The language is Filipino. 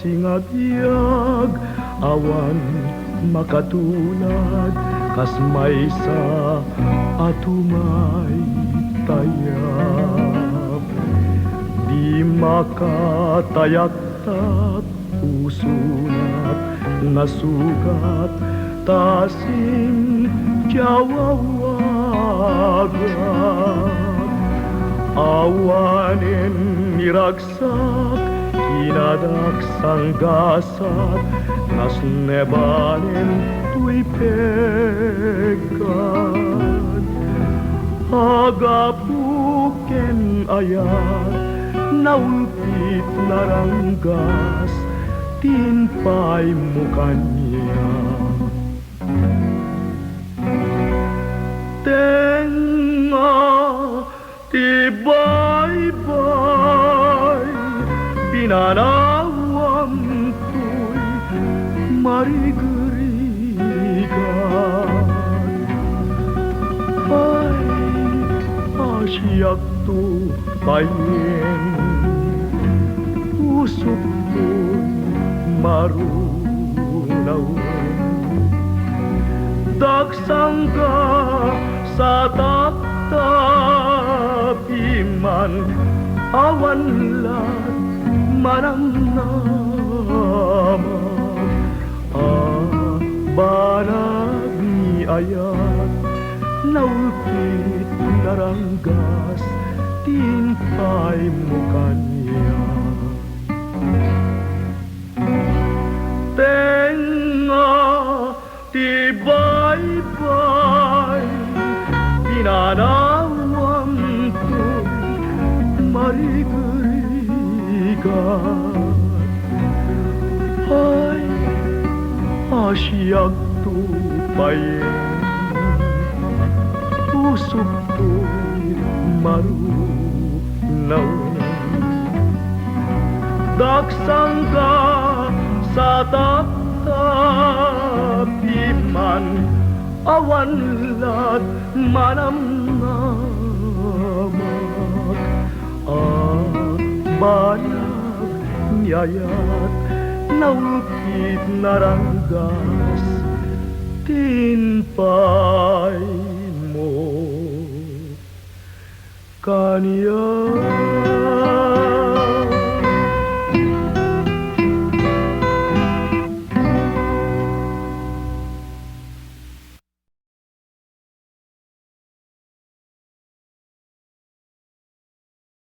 singagiyag awan makatulad kas maysa atumay tayab di makatayaktak usunat nasugat tasim jawawagan awanin niragsak inadaksang gasat nas nebanin tuy pegan agapuken ayat naulpit naranggas tinpay mo kanya tenga tibay-bay pinanawang ko'y marigrigan ay asyak to payen usok ko'y marunaw dagsangga sa tapiman awan lat manamnaman banag ni ayat naulpit naranggas tinpay mo kanya tenga tibay-bay pinanawang ko'y marigrigan ay asyak to payen usok to'y marunaw dagsangga sa tapiman awan lat manamnamak banag niyayat naulpit naranggas tinpay mo kanya